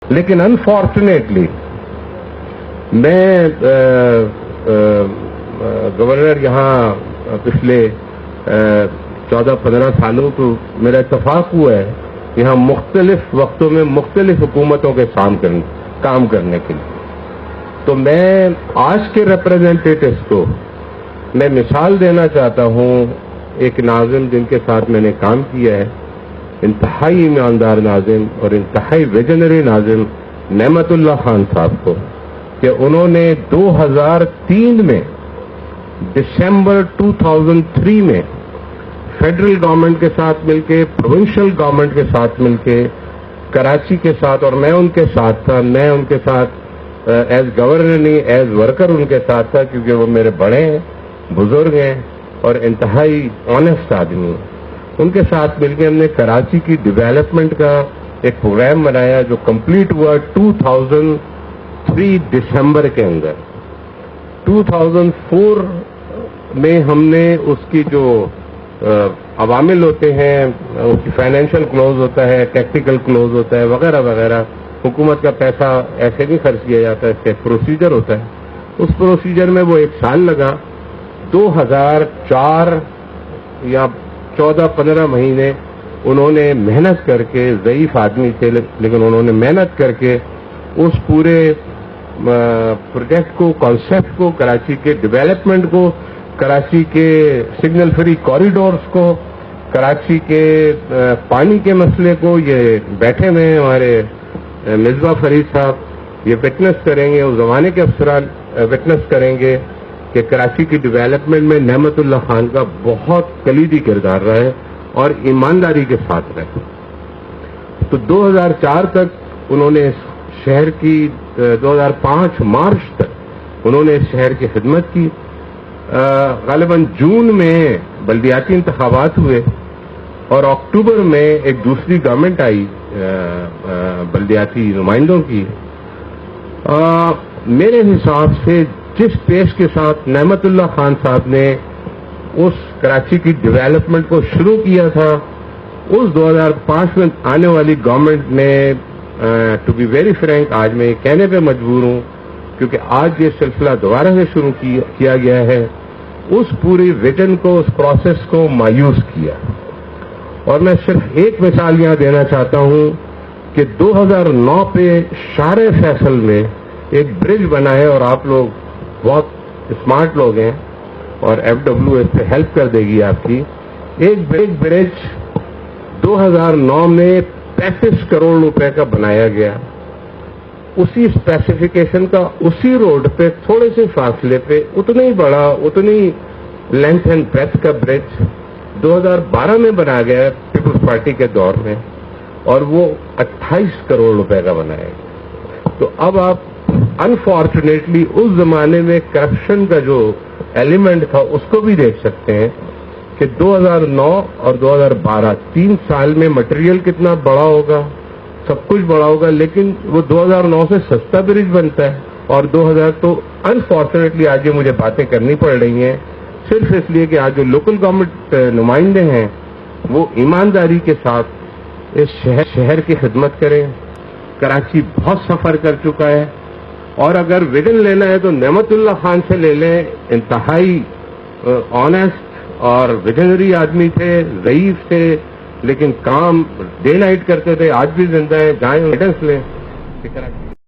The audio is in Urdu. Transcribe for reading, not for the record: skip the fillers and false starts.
لیکن انفارچونیٹلی میں گورنر یہاں پچھلے 14-15 سالوں کو میرا اتفاق ہوا ہے یہاں مختلف وقتوں میں مختلف حکومتوں کے کام کرنے کے لیے. تو میں آج کے ریپرزینٹیٹوز کو میں مثال دینا چاہتا ہوں ایک ناظم جن کے ساتھ میں نے کام کیا ہے, انتہائی ایماندار ناظم اور انتہائی ویژنری ناظم نعمت اللہ خان صاحب کو, کہ انہوں نے 2003 میں دسمبر 2003 میں فیڈرل گورنمنٹ کے ساتھ مل کے, پروونشل گورنمنٹ کے ساتھ مل کے, کراچی کے ساتھ, اور میں ان کے ساتھ تھا, میں ان کے ساتھ ایز گورنر نہیں ایز ورکر ان کے ساتھ تھا, کیونکہ وہ میرے بڑے ہیں, بزرگ ہیں اور انتہائی آنیسٹ آدمی ہیں. ان کے ساتھ مل کے ہم نے کراچی کی ڈیولپمنٹ کا ایک پروگرام بنایا جو کمپلیٹ ہوا 2003 دسمبر کے اندر. 2004 میں ہم نے اس کی جو عوامل ہوتے ہیں, اس کی فائنینشیل کلوز ہوتا ہے, ٹیکٹیکل کلوز ہوتا ہے, وغیرہ وغیرہ, حکومت کا پیسہ ایسے نہیں خرچ کیا جاتا, اس کا ایک پروسیجر ہوتا ہے. اس پروسیجر میں وہ 1 سال لگا. 2004 یا 14-15 مہینے انہوں نے محنت کر کے, ضعیف آدمی تھے لیکن انہوں نے محنت کر کے اس پورے پروجیکٹ کو, کانسیپٹ کو, کراچی کے ڈیولپمنٹ کو, کراچی کے سگنل فری کوریڈورز کو, کراچی کے پانی کے مسئلے کو, یہ بیٹھے ہوئے ہیں ہمارے مصباح فرید صاحب, یہ وٹنس کریں گے, اس زمانے کے افسران وٹنس کریں گے کہ کراچی کی ڈیولپمنٹ میں نعمت اللہ خان کا بہت کلیدی کردار رہا ہے اور ایمانداری کے ساتھ رہے. تو 2004 تک انہوں نے شہر کی, 2005 مارچ تک انہوں نے اس شہر کی خدمت کی. غالباً جون میں بلدیاتی انتخابات ہوئے اور اکتوبر میں ایک دوسری گورنمنٹ آئی بلدیاتی نمائندوں کی. میرے حساب سے جس پیش کے ساتھ نعمت اللہ خان صاحب نے اس کراچی کی ڈیولپمنٹ کو شروع کیا تھا, اس 2005 میں آنے والی گورنمنٹ نے, ٹو بی ویری فرینک, آج میں یہ کہنے پہ مجبور ہوں کیونکہ آج یہ سلسلہ دوبارہ سے شروع کیا گیا ہے, اس پوری ویژن کو, اس پروسیس کو مایوس کیا. اور میں صرف ایک مثال یہاں دینا چاہتا ہوں کہ 2009 پہ شارع فیصل میں ایک برج بنا ہے, اور آپ لوگ بہت اسمارٹ لوگ ہیں اور ایف ڈبلو اس پہ ہیلپ کر دے گی آپ کی. ایک برج 2009 میں 35 کروڑ روپے کا بنایا گیا. اسی اسپیسیفکیشن کا, اسی روڈ پہ تھوڑے سے فاصلے پہ اتنا ہی بڑا, اتنی لینتھ اینڈ بریتھ کا برج 2012 میں بنایا گیا پیپلز پارٹی کے دور میں, اور وہ 28 کروڑ روپے کا بنایا گیا. تو اب آپ انفارچونیٹلی اس زمانے میں کرپشن کا جو ایلیمنٹ تھا اس کو بھی دیکھ سکتے ہیں کہ 2009 اور 2012 3 سال میں مٹیریل کتنا بڑا ہوگا, سب کچھ بڑا ہوگا, لیکن وہ 2009 سے سستا برج بنتا ہے. اور 2000 تو انفارچونیٹلی آج یہ مجھے باتیں کرنی پڑ رہی ہیں صرف اس لیے کہ آج جو لوکل گورنمنٹ نمائندے ہیں وہ ایمانداری کے ساتھ اس شہر کی خدمت کریں. کراچی بہت سفر کر چکا ہے, اور اگر ویژن لینا ہے تو نعمت اللہ خان سے لے لیں. انتہائی آنیسٹ اور ویژنری آدمی تھے, ضعیف تھے, لیکن کام ڈے نائٹ کرتے تھے, آج بھی زندہ ہیں. جائیں گائیڈنس لیں.